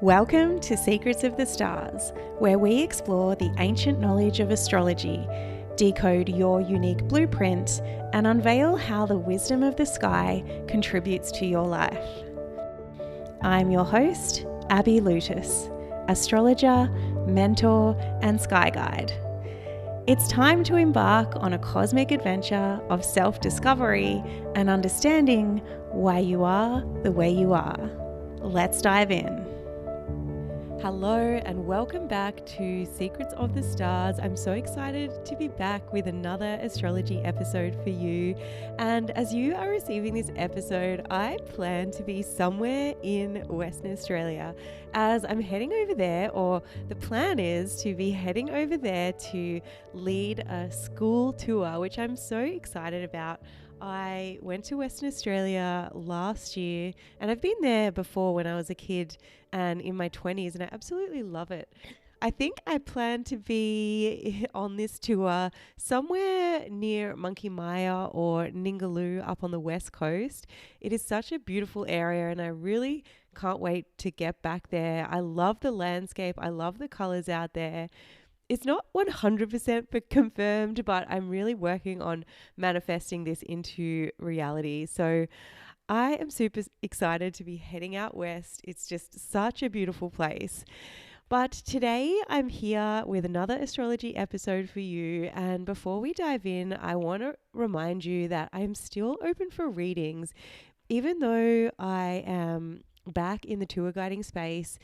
Welcome to Secrets of the Stars, where we explore the ancient knowledge of astrology, decode your unique blueprint, and unveil how the wisdom of the sky contributes to your life. I'm your host, Abby Lutus, astrologer, mentor, and sky guide. It's time to embark on a cosmic adventure of self-discovery and understanding why you are the way you are. Let's dive in. Hello and welcome back to Secrets of the Stars. I'm so excited to be back with another astrology episode for you. And as you are receiving this episode, I plan to be somewhere in Western Australia as I'm heading over there, or the plan is to be heading over there to lead a school tour, which I'm so excited about. I went to Western Australia last year, and I've been there before when I was a kid and in my 20s, and I absolutely love it. I think I plan to be on this tour somewhere near Monkey Mia or Ningaloo up on the west coast. It is such a beautiful area, and I really can't wait to get back there. I love the landscape. I love the colors out there. It's not 100% confirmed, but I'm really working on manifesting this into reality. So I am super excited to be heading out west. It's just such a beautiful place. But today I'm here with another astrology episode for you. And before we dive in, I want to remind you that I'm still open for readings. Even though I am back in the tour guiding space,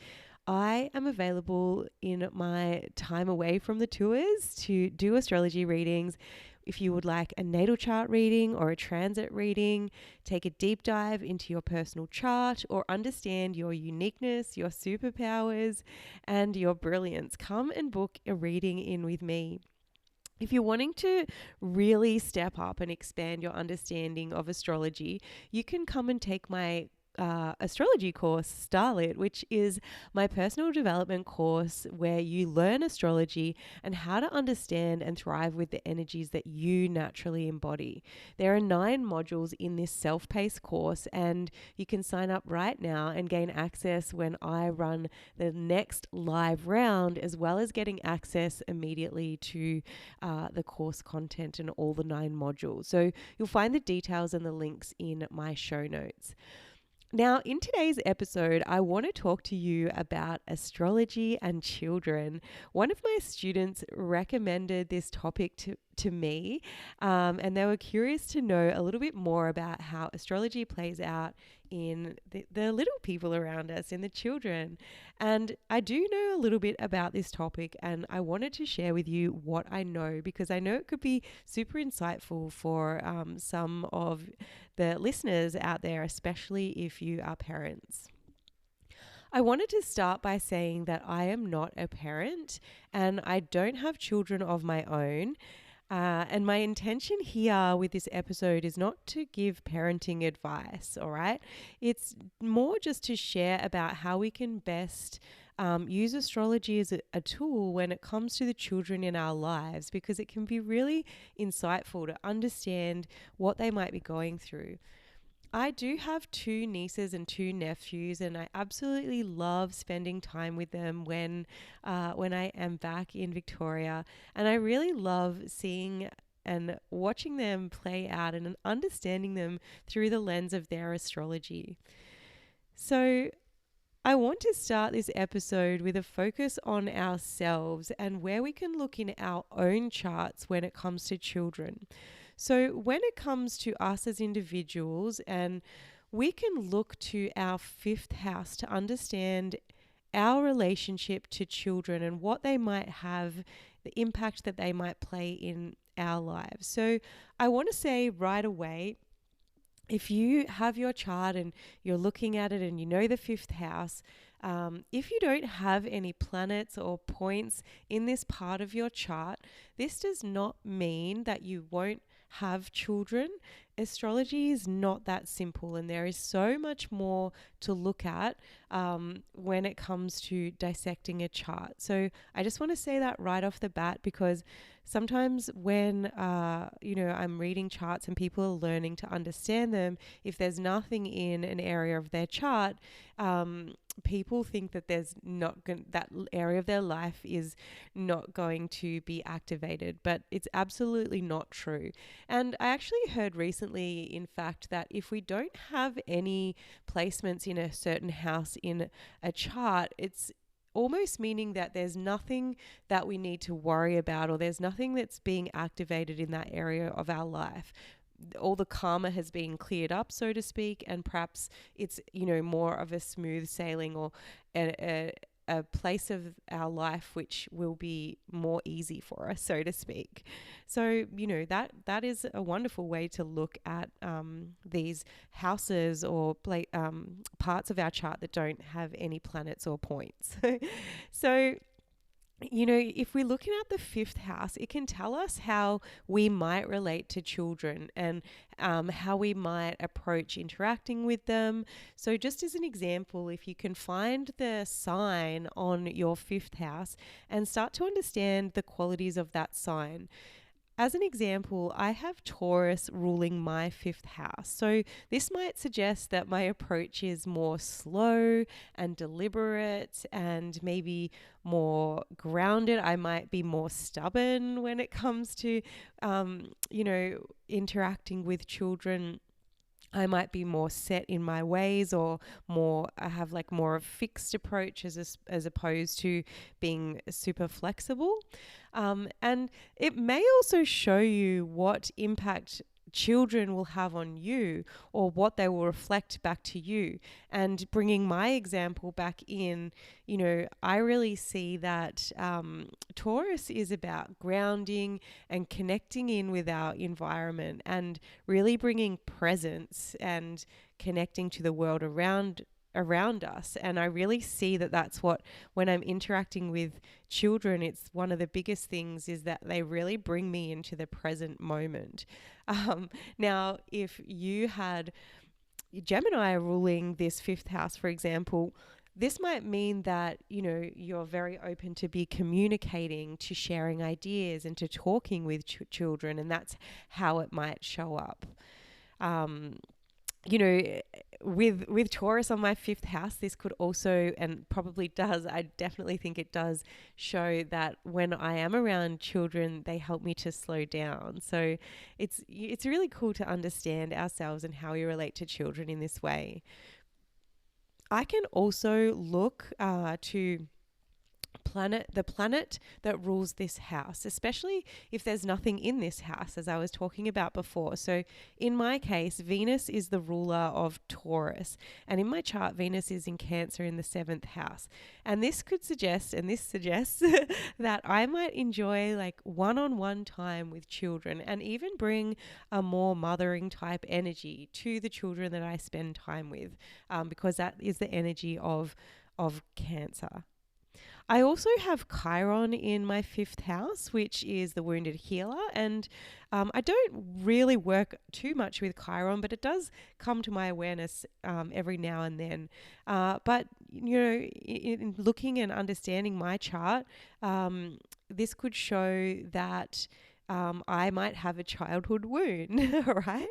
I am available in my time away from the tours to do astrology readings. If you would like a natal chart reading or a transit reading, take a deep dive into your personal chart or understand your uniqueness, your superpowers, and your brilliance, come and book a reading in with me. If you're wanting to really step up and expand your understanding of astrology, you can come and take my astrology course, Starlit, which is my personal development course where you learn astrology and how to understand and thrive with the energies that you naturally embody. There are 9 modules in this self-paced course, and you can sign up right now and gain access when I run the next live round, as well as getting access immediately to the course content and all the 9 modules. So you'll find the details and the links in my show notes. Now, in today's episode, I want to talk to you about astrology and children. One of my students recommended this topic to me, and they were curious to know a little bit more about how astrology plays out in the little people around us, in the children. And I do know a little bit about this topic, and I wanted to share with you what I know, because I know it could be super insightful for some of the listeners out there, especially if you are parents. I wanted to start by saying that I am not a parent and I don't have children of my own. And my intention here with this episode is not to give parenting advice, all right? It's more just to share about how we can best use astrology as a tool when it comes to the children in our lives, because it can be really insightful to understand what they might be going through. I do have 2 nieces and 2 nephews, and I absolutely love spending time with them when I am back in Victoria. And I really love seeing and watching them play out and understanding them through the lens of their astrology. So I want to start this episode with a focus on ourselves and where we can look in our own charts when it comes to children. So when it comes to us as individuals, and we can look to our 5th house to understand our relationship to children and what they might have, the impact that they might play in our lives. So I want to say right away, if you have your chart and you're looking at it and you know the 5th house, if you don't have any planets or points in this part of your chart, this does not mean that you won't have children. Astrology is not that simple, and there is so much more to look at when it comes to dissecting a chart. So I just want to say that right off the bat, because sometimes when I'm reading charts and people are learning to understand them, if there's nothing in an area of their chart, people think that that area of their life is not going to be activated, but it's absolutely not true. And I actually heard recently, in fact, that if we don't have any placements in a certain house in a chart, it's almost meaning that there's nothing that we need to worry about, or there's nothing that's being activated in that area of our life. All the karma has been cleared up, so to speak, and perhaps it's, more of a smooth sailing, or a place of our life which will be more easy for us, so to speak. So, that is a wonderful way to look at these houses or parts of our chart that don't have any planets or points. So, if we're looking at the fifth house, it can tell us how we might relate to children, and how we might approach interacting with them. So just as an example, if you can find the sign on your fifth house and start to understand the qualities of that sign. As an example, I have Taurus ruling my fifth house. So this might suggest that my approach is more slow and deliberate and maybe more grounded. I might be more stubborn when it comes to, interacting with children. I might be more set in my ways, or I have like more of a fixed approach as opposed to being super flexible. And it may also show you what impact children will have on you, or what they will reflect back to you. And bringing my example back in, I really see that Taurus is about grounding and connecting in with our environment, and really bringing presence and connecting to the world around us. And I really see that that's what, when I'm interacting with children, it's one of the biggest things is that they really bring me into the present moment. Now, if you had Gemini ruling this fifth house, for example, this might mean that, you're very open to be communicating, to sharing ideas, and to talking with children, and that's how it might show up. With Taurus on my fifth house, this could also, and probably does, I definitely think it does, show that when I am around children, they help me to slow down. So it's really cool to understand ourselves and how we relate to children in this way. I can also look to the planet that rules this house, especially if there's nothing in this house, as I was talking about before. So in my case, Venus is the ruler of Taurus, and in my chart, Venus is in Cancer in the 7th house. And this suggests that I might enjoy like one-on-one time with children, and even bring a more mothering type energy to the children that I spend time with, because that is the energy of Cancer. I also have Chiron in my 5th house, which is the wounded healer. And I don't really work too much with Chiron, but it does come to my awareness every now and then. But, in looking and understanding my chart, this could show that I might have a childhood wound, right?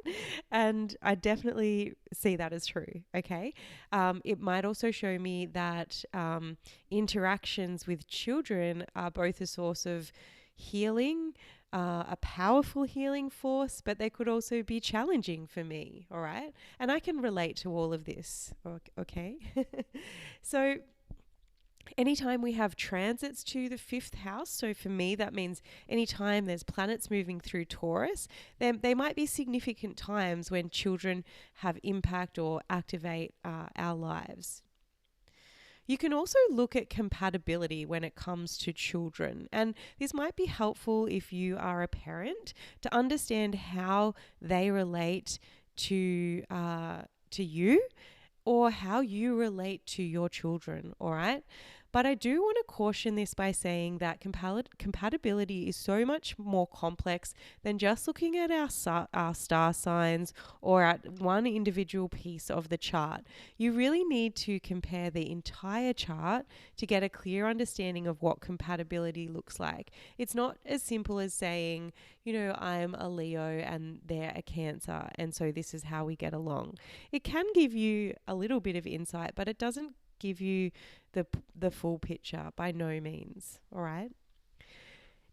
And I definitely see that as true, okay? It might also show me that interactions with children are both a source of healing, a powerful healing force, but they could also be challenging for me, all right? And I can relate to all of this, okay? So anytime we have transits to the 5th house, so for me that means anytime there's planets moving through Taurus, then they might be significant times when children have impact or activate our lives. You can also look at compatibility when it comes to children, and this might be helpful if you are a parent to understand how they relate to you, or how you relate to your children, all right? But I do want to caution this by saying that compatibility is so much more complex than just looking at our star signs or at one individual piece of the chart. You really need to compare the entire chart to get a clear understanding of what compatibility looks like. It's not as simple as saying, I'm a Leo and they're a Cancer, and so this is how we get along. It can give you a little bit of insight, but it doesn't give you the full picture by no means. All right.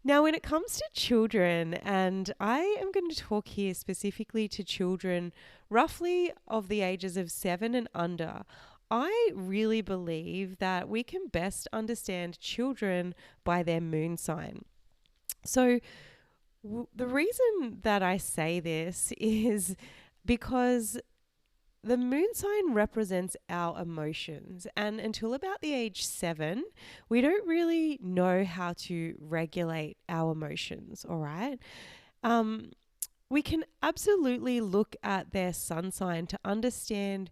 Now, when it comes to children, and I am going to talk here specifically to children roughly of the ages of 7 and under, I really believe that we can best understand children by their moon sign. So, the reason that I say this is because the moon sign represents our emotions, and until about the age 7, we don't really know how to regulate our emotions, all right? We can absolutely look at their sun sign to understand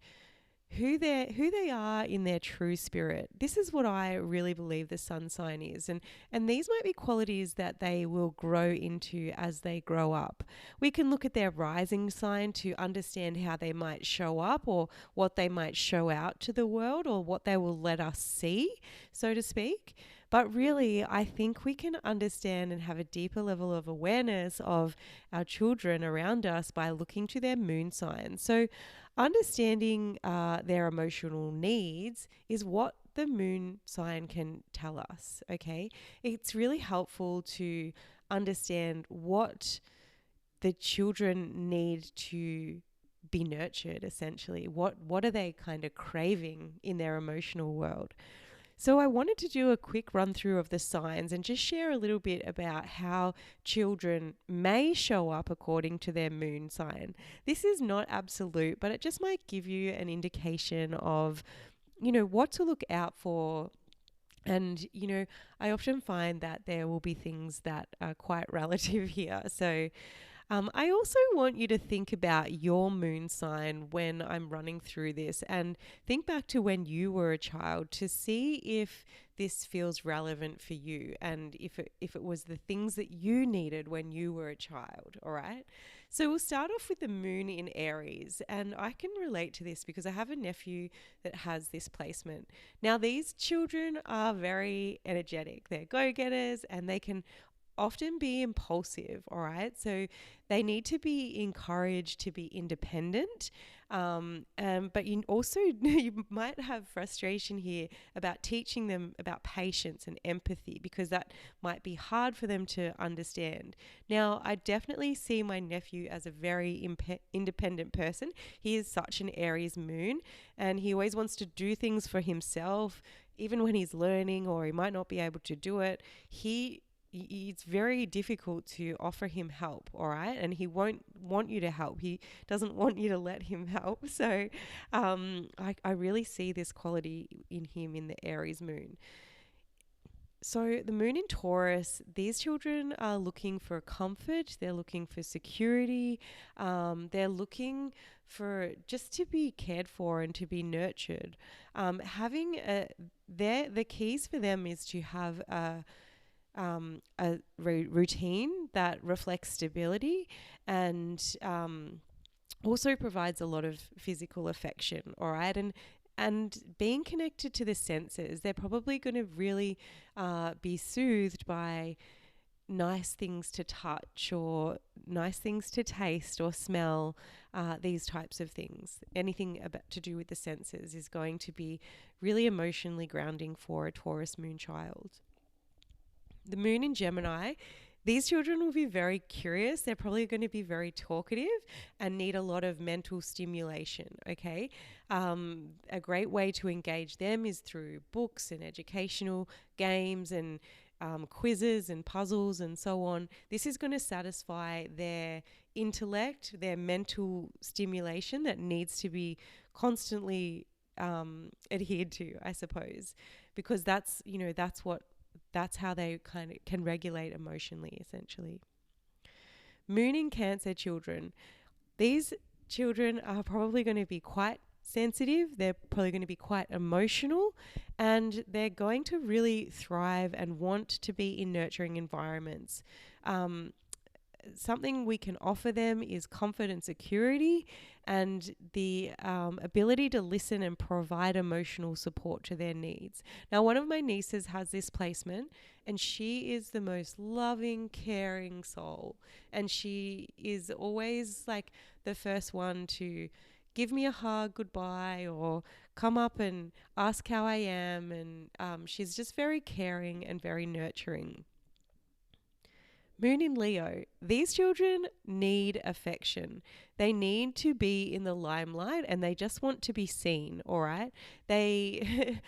who they are in their true spirit. This is what I really believe the sun sign is, and these might be qualities that they will grow into as they grow up. We can look at their rising sign to understand how they might show up, or what they might show out to the world, or what they will let us see, so to speak. But really, I think we can understand and have a deeper level of awareness of our children around us by looking to their moon sign. So understanding their emotional needs is what the moon sign can tell us, okay? It's really helpful to understand what the children need to be nurtured, essentially. What are they kind of craving in their emotional world? So I wanted to do a quick run through of the signs and just share a little bit about how children may show up according to their moon sign. This is not absolute, but it just might give you an indication of, what to look out for. And, I often find that there will be things that are quite relative here. So I also want you to think about your moon sign when I'm running through this, and think back to when you were a child to see if this feels relevant for you, and if it was the things that you needed when you were a child, all right? So we'll start off with the moon in Aries, and I can relate to this because I have a nephew that has this placement. Now, these children are very energetic. They're go-getters, and they can often be impulsive, all right? So they need to be encouraged to be independent. But you also you might have frustration here about teaching them about patience and empathy, because that might be hard for them to understand. Now, I definitely see my nephew as a very independent person. He is such an Aries moon, and he always wants to do things for himself, even when he's learning or he might not be able to do it. It's very difficult to offer him help, all right? And he won't want you to help. He doesn't want you to let him help. So I really see this quality in him in the Aries moon. So the moon in Taurus, these children are looking for comfort. They're looking for security. They're looking for just to be cared for and to be nurtured. The keys for them is to have a routine that reflects stability, and also provides a lot of physical affection, all right? And being connected to the senses, they're probably going to really be soothed by nice things to touch, or nice things to taste or smell, these types of things. Anything about to do with the senses is going to be really emotionally grounding for a Taurus moon child. The moon in Gemini, these children will be very curious. They're probably going to be very talkative and need a lot of mental stimulation, okay? A great way to engage them is through books and educational games and quizzes and puzzles and so on. This is going to satisfy their intellect, their mental stimulation that needs to be constantly adhered to, I suppose, because that's how they kind of can regulate emotionally, essentially. Moon in Cancer children. These children are probably going to be quite sensitive. They're probably going to be quite emotional, and they're going to really thrive and want to be in nurturing environments. Something we can offer them is comfort and security, and the ability to listen and provide emotional support to their needs. Now, one of my nieces has this placement, and she is the most loving, caring soul, and she is always like the first one to give me a hug goodbye, or come up and ask how I am. And she's just very caring and very nurturing. Moon in Leo, these children need affection. They need to be in the limelight and they just want to be seen, all right? They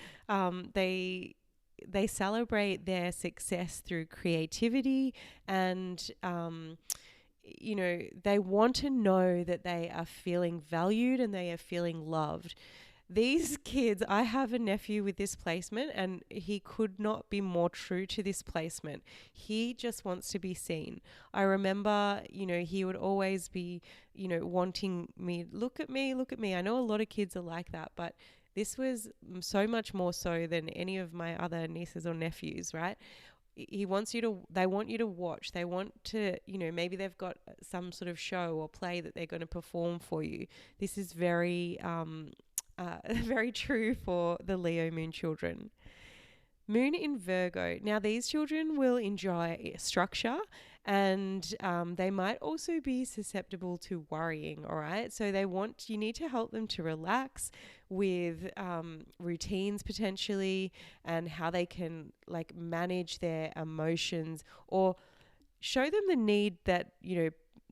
they celebrate their success through creativity and they want to know that they are feeling valued and they are feeling loved. These kids, I have a nephew with this placement and he could not be more true to this placement. He just wants to be seen. I remember, he would always be, wanting me, look at me, look at me. I know a lot of kids are like that, but this was so much more so than any of my other nieces or nephews, right? They want you to watch. They want to, maybe they've got some sort of show or play that they're going to perform for you. This is very, very true for the Leo moon children. Moon in Virgo. Now, these children will enjoy structure and they might also be susceptible to worrying, all right? So you need to help them to relax with routines potentially and how they can manage their emotions, or show them the need that,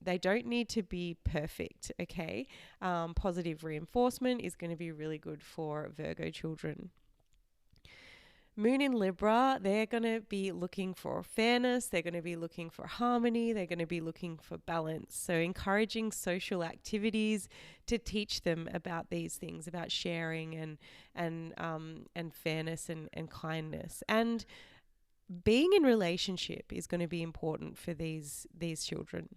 they don't need to be perfect, okay? Positive reinforcement is going to be really good for Virgo children. Moon in Libra, they're going to be looking for fairness, they're going to be looking for harmony, they're going to be looking for balance. So encouraging social activities to teach them about these things, about sharing and fairness and kindness. And being in relationship is going to be important for these children.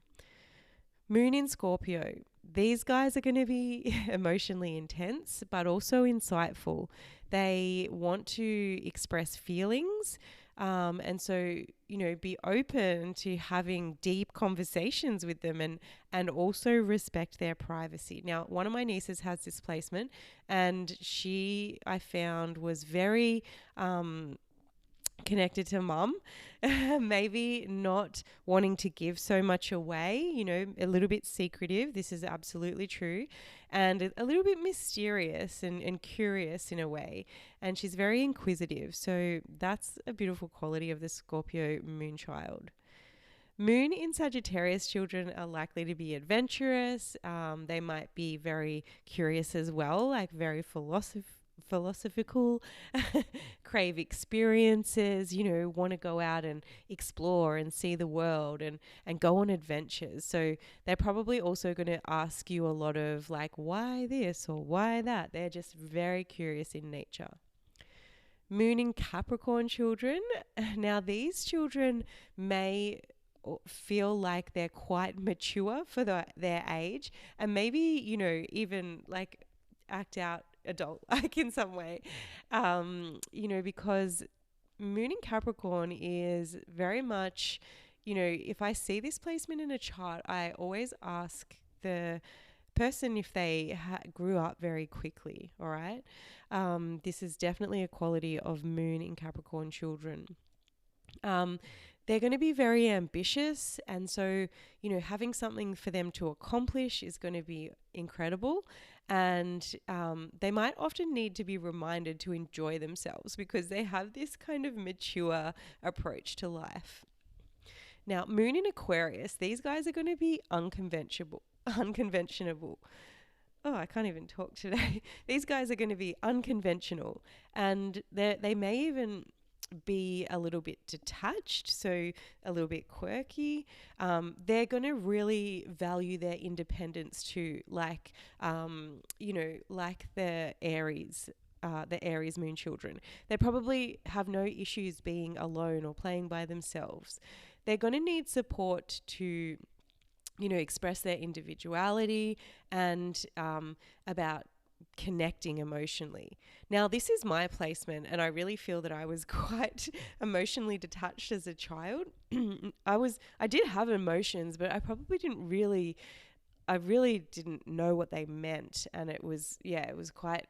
Moon in Scorpio. These guys are going to be emotionally intense, but also insightful. They want to express feelings. And so, be open to having deep conversations with them and also respect their privacy. Now, one of my nieces has this placement and she, I found, was very connected to mum, maybe not wanting to give so much away, a little bit secretive. This is absolutely true. And a little bit mysterious and curious in a way. And she's very inquisitive. So that's a beautiful quality of the Scorpio moon child. Moon in Sagittarius children are likely to be adventurous. They might be very curious as well, like very philosophical, crave experiences, want to go out and explore and see the world and go on adventures. So they're probably also going to ask you a lot of why this or why that. They're just very curious in nature. Moon in Capricorn children. Now, these children may feel like they're quite mature for their age and maybe, even act out adult in some way, because Moon in Capricorn is very much, if I see this placement in a chart, I always ask the person if they grew up very quickly, all right? This is definitely a quality of Moon in Capricorn children. They're going to be very ambitious, and so, having something for them to accomplish is going to be incredible. And they might often need to be reminded to enjoy themselves because they have this kind of mature approach to life. Now, Moon in Aquarius, these guys are going to be unconventional. Oh, I can't even talk today. These guys are going to be unconventional, and they may even be a little bit detached, so a little bit quirky. They're going to really value their independence too, like the Aries moon children. They probably have no issues being alone or playing by themselves. They're going to need support to, express their individuality and about connecting emotionally. Now, this is my placement, and I really feel that I was quite emotionally detached as a child. I did have emotions, but I probably I really didn't know what they meant, and it was quite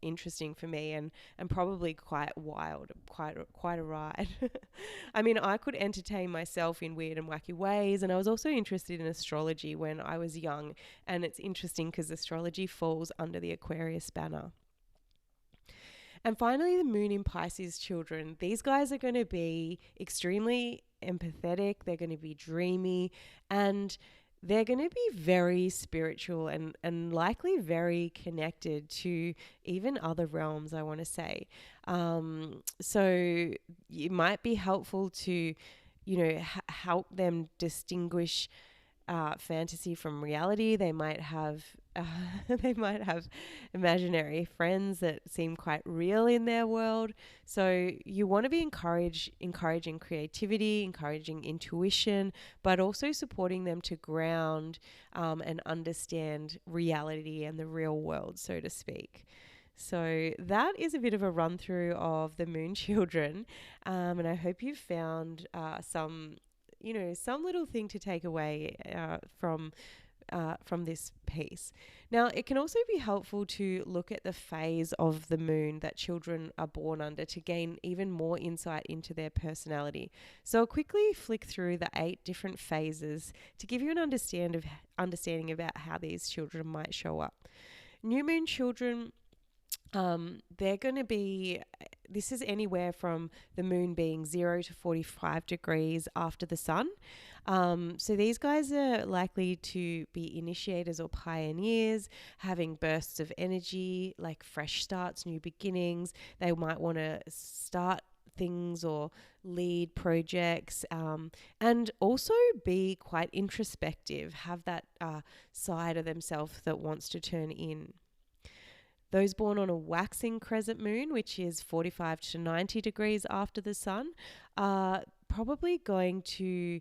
interesting for me, and probably quite wild, quite a ride. I mean, I could entertain myself in weird and wacky ways, and I was also interested in astrology when I was young, and it's interesting because astrology falls under the Aquarius banner. And finally, the moon in Pisces children. These guys are going to be extremely empathetic, they're going to be dreamy, and they're going to be very spiritual and likely very connected to even other realms, I want to say. So it might be helpful to, help them distinguish fantasy from reality. They might have they might have imaginary friends that seem quite real in their world. So you want to be encouraging creativity, encouraging intuition, but also supporting them to ground and understand reality and the real world, so to speak. So that is a bit of a run through of the moon children, and I hope you've found some little thing to take away from this piece. Now, it can also be helpful to look at the phase of the moon that children are born under to gain even more insight into their personality. So I'll quickly flick through the 8 different phases to give you an understanding about how these children might show up. New moon children, they're going to be, this is anywhere from the moon being 0 to 45 degrees after the sun. So these guys are likely to be initiators or pioneers, having bursts of energy, like fresh starts, new beginnings. They might want to start things or lead projects, and also be quite introspective, have that side of themselves that wants to turn in. Those born on a waxing crescent moon, which is 45 to 90 degrees after the sun, are probably going to,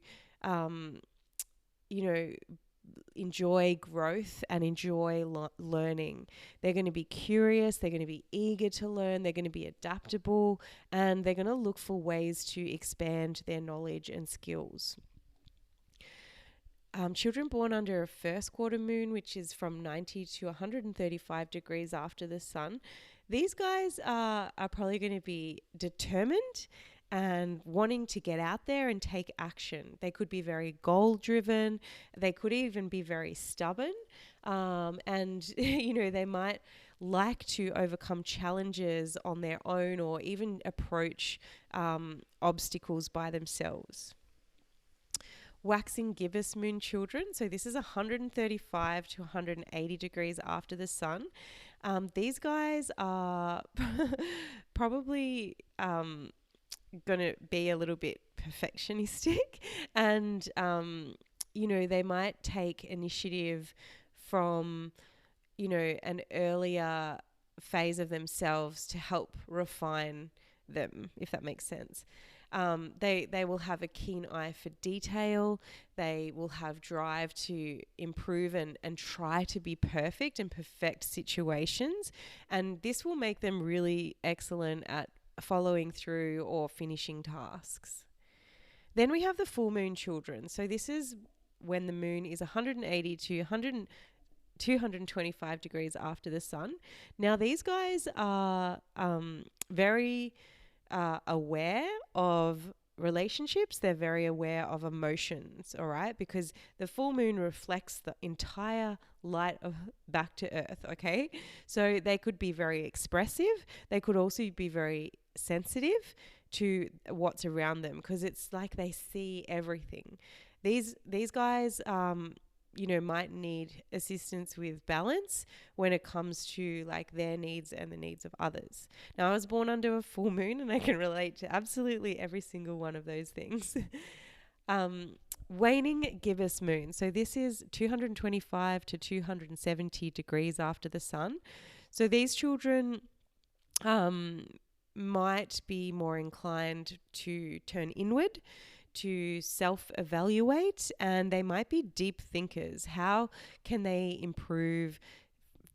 enjoy growth and enjoy learning. They're going to be curious, they're going to be eager to learn, they're going to be adaptable, and they're going to look for ways to expand their knowledge and skills. Children born under a first quarter moon, which is from 90 to 135 degrees after the sun, these guys are probably going to be determined and wanting to get out there and take action. They could be very goal driven. They could even be very stubborn. And, they might like to overcome challenges on their own or even approach obstacles by themselves. Waxing gibbous moon children, so this is 135 to 180 degrees after the sun. These guys are probably going to be a little bit perfectionistic, and they might take initiative from an earlier phase of themselves to help refine them, if that makes sense. They will have a keen eye for detail. They will have drive to improve and try to be perfect and perfect situations. And this will make them really excellent at following through or finishing tasks. Then we have the full moon children. So this is when the moon is 180 to 225 degrees after the sun. Now, these guys are very aware of relationships. They're very aware of emotions, all right? Because the full moon reflects the entire light of back to earth, okay? So they could be very expressive. They could also be very sensitive to what's around them because it's like they see everything. These guys might need assistance with balance when it comes to like their needs and the needs of others. Now, I was born under a full moon and I can relate to absolutely every single one of those things. Waning gibbous moon. So this is 225 to 270 degrees after the sun. So these children might be more inclined to turn inward, to self-evaluate, and they might be deep thinkers. How can they improve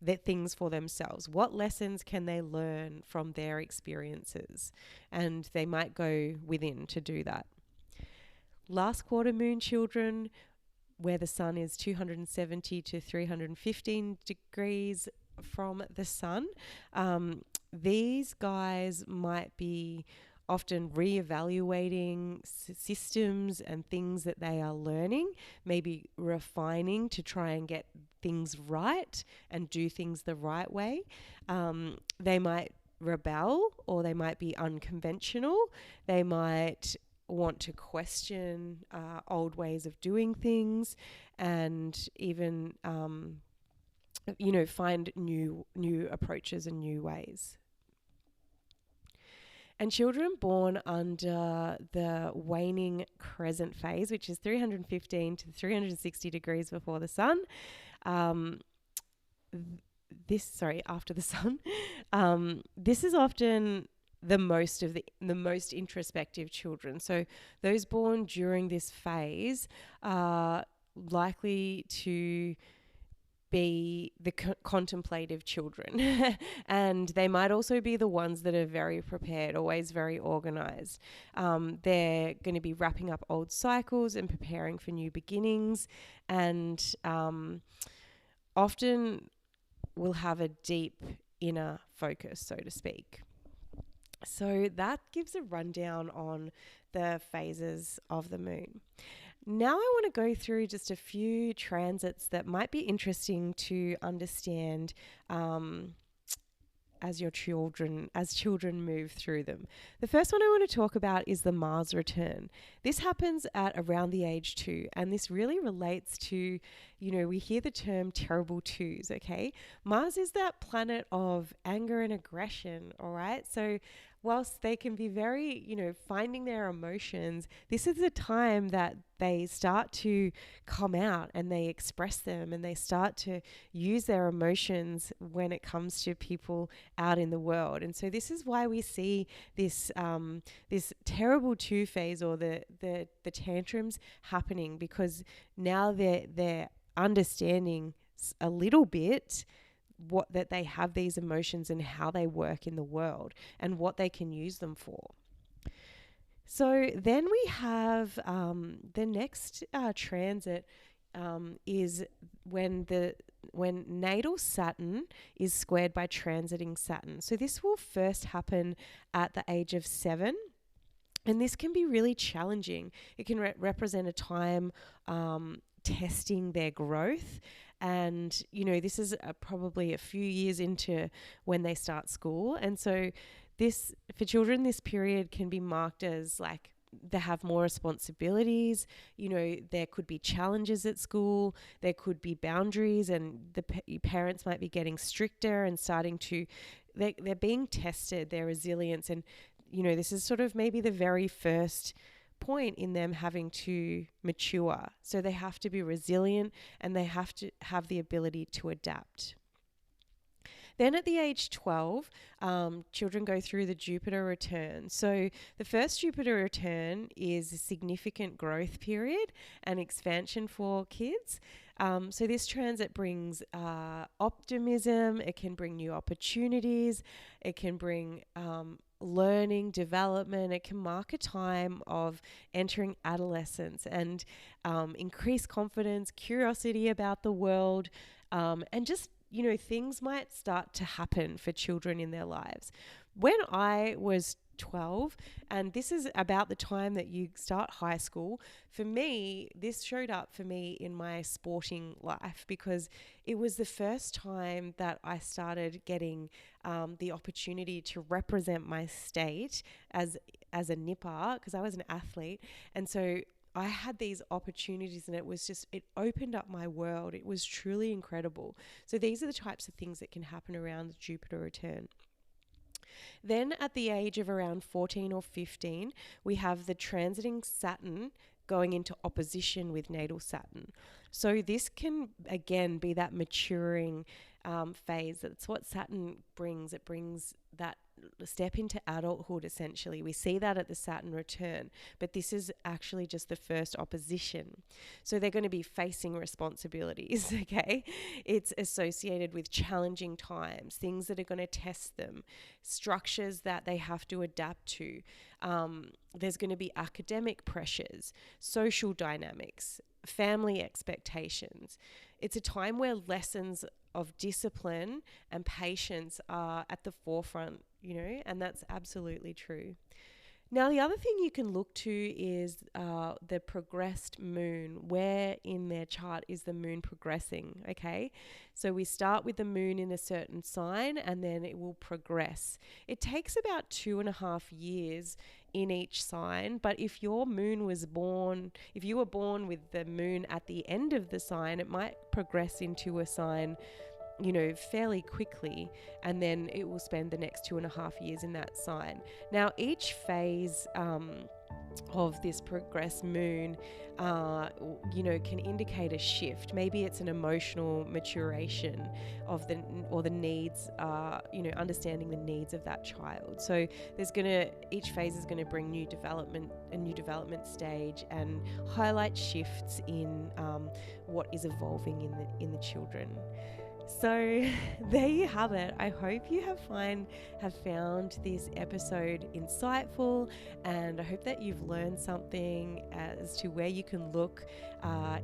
their things for themselves? What lessons can they learn from their experiences? And they might go within to do that. Last quarter moon children, where the sun is 270 to 315 degrees from the sun. These guys might be often reevaluating systems and things that they are learning, maybe refining to try and get things right and do things the right way. They might rebel, or they might be unconventional. They might want to question old ways of doing things, and even find new approaches and new ways. And children born under the waning crescent phase, which is 315 to 360 degrees before the sun, after the sun, this is often the most introspective children. So those born during this phase are likely to be the contemplative children. And they might also be the ones that are very prepared, always very organized. They're going to be wrapping up old cycles and preparing for new beginnings, and often will have a deep inner focus, so to speak. So that gives a rundown on the phases of the moon. Now I want to go through just a few transits that might be interesting to understand as children move through them. The first one I want to talk about is the Mars return. This happens at around the age 2, and this really relates to, we hear the term terrible twos, okay? Mars is that planet of anger and aggression, all right? So whilst they can be very, finding their emotions, this is the time that they start to come out and they express them, and they start to use their emotions when it comes to people out in the world. And so this is why we see this this terrible two phase, or the tantrums happening, because now they're understanding a little bit that they have these emotions and how they work in the world and what they can use them for. So then we have the next transit is when natal Saturn is squared by transiting Saturn. So this will first happen at the age of 7. And this can be really challenging. It can represent a time testing their growth. And, this is probably a few years into when they start school. And so for children, this period can be marked as like they have more responsibilities. There could be challenges at school. There could be boundaries, and the parents might be getting stricter and starting to, they're being tested, their resilience. And, this is sort of maybe the very first point in them having to mature. So they have to be resilient, and they have to have the ability to adapt. Then at the age 12, children go through the Jupiter return. So the first Jupiter return is a significant growth period and expansion for kids. So this transit brings optimism. It can bring new opportunities. It can bring learning, development. It can mark a time of entering adolescence and increased confidence, curiosity about the world, and just things might start to happen for children in their lives. When I was 12, and this is about the time that you start high school, for me, this showed up for me in my sporting life, because it was the first time that I started getting the opportunity to represent my state as a nipper, because I was an athlete. And so I had these opportunities, and it opened up my world. It was truly incredible. So these are the types of things that can happen around the Jupiter return. Then at the age of around 14 or 15, we have the transiting Saturn going into opposition with natal Saturn. So this can, again, be that maturing phase. That's what Saturn brings. It brings that step into adulthood, essentially. We see that at the Saturn return, but this is actually just the first opposition. So they're going to be facing responsibilities, okay? It's associated with challenging times, things that are going to test them, structures that they have to adapt to. There's going to be academic pressures, social dynamics, family expectations. it's a time where lessons of discipline and patience are at the forefront, and that's absolutely true. Now, the other thing you can look to is the progressed moon. Where in their chart is the moon progressing? Okay, so we start with the moon in a certain sign and then it will progress. It takes about 2.5 years in each sign, but if you were born with the moon at the end of the sign, it might progress into a sign fairly quickly, and then it will spend the next 2.5 years in that sign. Now, each phase of this progressed moon, can indicate a shift. Maybe it's an emotional maturation of the needs, understanding the needs of that child. So each phase is gonna bring a new development stage, and highlight shifts in what is evolving in the children. So there you have it. I hope you have found this episode insightful, and I hope that you've learned something as to where you can look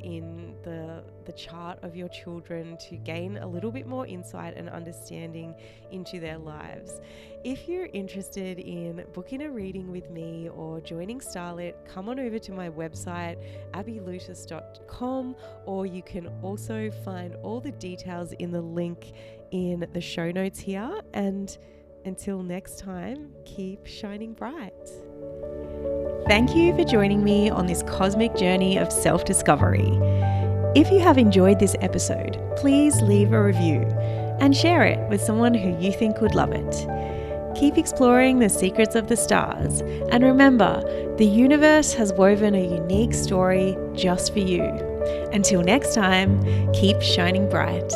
in the chart of your children to gain a little bit more insight and understanding into their lives. If you're interested in booking a reading with me or joining Starlit, come on over to my website, abbylutis.com, or you can also find all the details in the link in the show notes here. And until next time, keep shining bright. Thank you for joining me on this cosmic journey of self-discovery. If you have enjoyed this episode, please leave a review and share it with someone who you think would love it. Keep exploring the secrets of the stars, and remember, the universe has woven a unique story just for you. Until next time, keep shining bright.